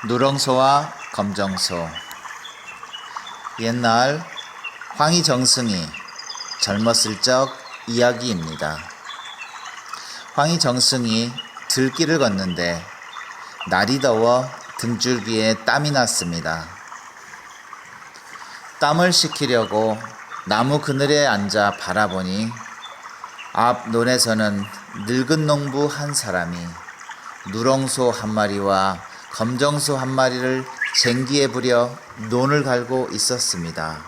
누렁소와 검정소. 옛날 황희정승이 젊었을 적 이야기입니다. 황희정승이 들길을 걷는데 날이 더워 등줄기에 땀이 났습니다. 땀을 식히려고 나무 그늘에 앉아 바라보니 앞 논에서는 늙은 농부 한 사람이 누렁소 한 마리와 검정소 한 마리를 쟁기에 부려 논을 갈고 있었습니다.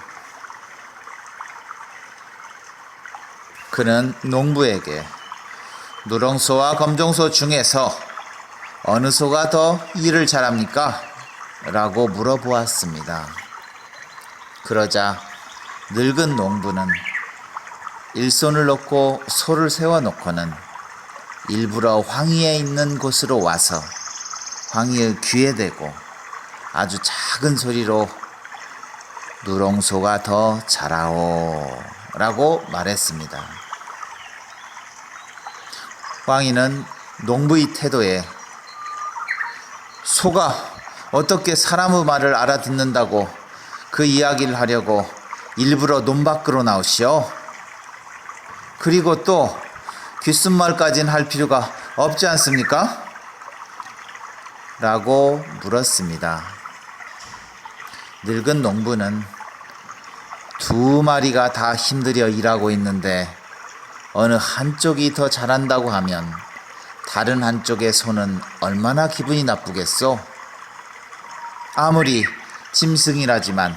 그는 농부에게 누렁소와 검정소 중에서 어느 소가 더 일을 잘합니까? 라고 물어보았습니다. 그러자 늙은 농부는 일손을 놓고 소를 세워놓고는 일부러 황희에 있는 곳으로 와서 황희의 귀에 대고 아주 작은 소리로 누렁소가 더 잘하오 라고 말했습니다. 황희는 농부의 태도에 소가 어떻게 사람의 말을 알아듣는다고 그 이야기를 하려고 일부러 논 밖으로 나오시오? 그리고 또 귓속말까지는 할 필요가 없지 않습니까? 라고 물었습니다. 늙은 농부는 두 마리가 다 힘들여 일하고 있는데 어느 한쪽이 더 잘한다고 하면 다른 한쪽의 소는 얼마나 기분이 나쁘겠소? 아무리 짐승이라지만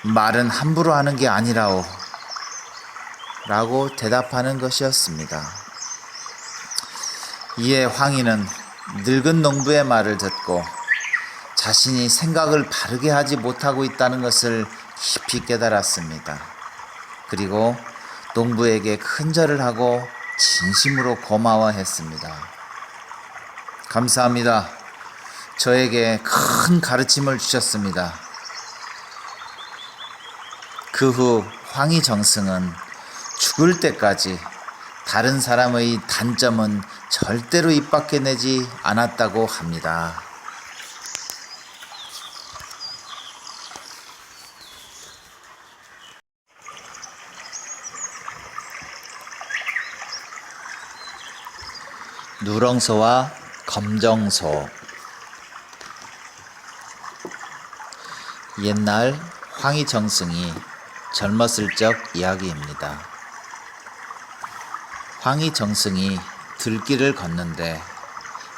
말은 함부로 하는 게 아니라오 라고 대답하는 것이었습니다. 이에 황희는 늙은 농부의 말을 듣고 자신이 생각을 바르게 하지 못하고 있다는 것을 깊이 깨달았습니다. 그리고 농부에게 큰절을 하고 진심으로 고마워했습니다. 감사합니다. 저에게 큰 가르침을 주셨습니다. 그 후 황희정승은 죽을 때까지 다른 사람의 단점은 절대로 입 밖에 내지 않았다고 합니다. 누렁소와 검정소. 옛날 황희정승이 젊었을 적 이야기입니다. 황희정승이 들길을 걷는데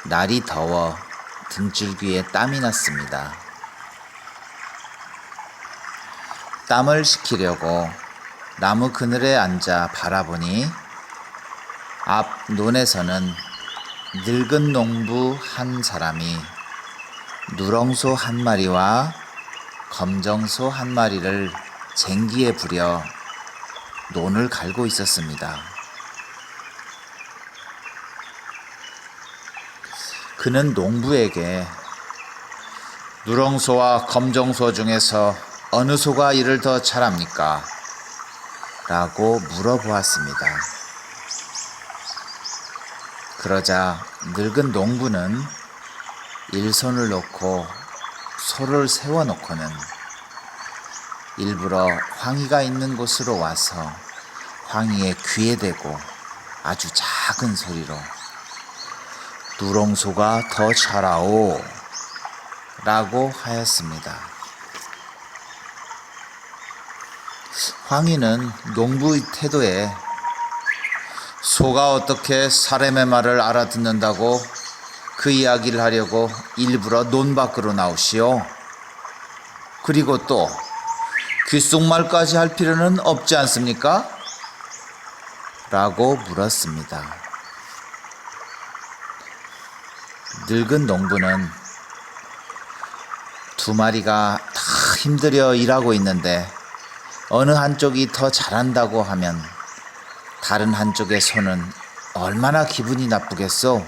날이 더워 등줄기에 땀이 났습니다. 땀을 식히려고 나무 그늘에 앉아 바라보니 앞 논에서는 늙은 농부 한 사람이 누렁소 한 마리와 검정소 한 마리를 쟁기에 부려 논을 갈고 있었습니다. 그는 농부에게 누렁소와 검정소 중에서 어느 소가 일을 더 잘합니까? 라고 물어보았습니다. 그러자 늙은 농부는 일손을 놓고 소를 세워놓고는 일부러 황희가 있는 곳으로 와서 황희의 귀에 대고 아주 작은 소리로 누렁소가 더 잘하오 라고 하였습니다. 황희는 농부의 태도에 소가 어떻게 사람의 말을 알아듣는다고 그 이야기를 하려고 일부러 논 밖으로 나오시오? 그리고 또 귓속말까지 할 필요는 없지 않습니까? 라고 물었습니다. 늙은 농부는 두 마리가 다 힘들여 일하고 있는데 어느 한쪽이 더 잘한다고 하면 다른 한쪽의 소는 얼마나 기분이 나쁘겠소?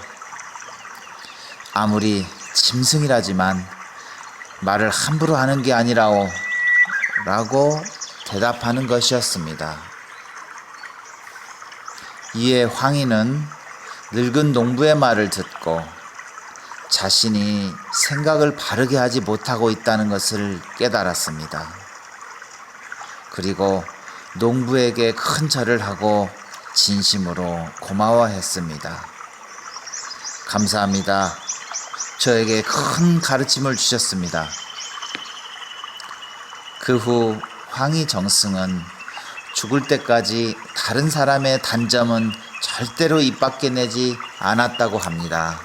아무리 짐승이라지만 말을 함부로 하는 게 아니라오 라고 대답하는 것이었습니다. 이에 황희는 늙은 농부의 말을 듣고 자신이 생각을 바르게 하지 못하고 있다는 것을 깨달았습니다. 그리고 농부에게 큰 절을 하고 진심으로 고마워했습니다. 감사합니다. 저에게 큰 가르침을 주셨습니다. 그 후 황희정승은 죽을 때까지 다른 사람의 단점은 절대로 입 밖에 내지 않았다고 합니다.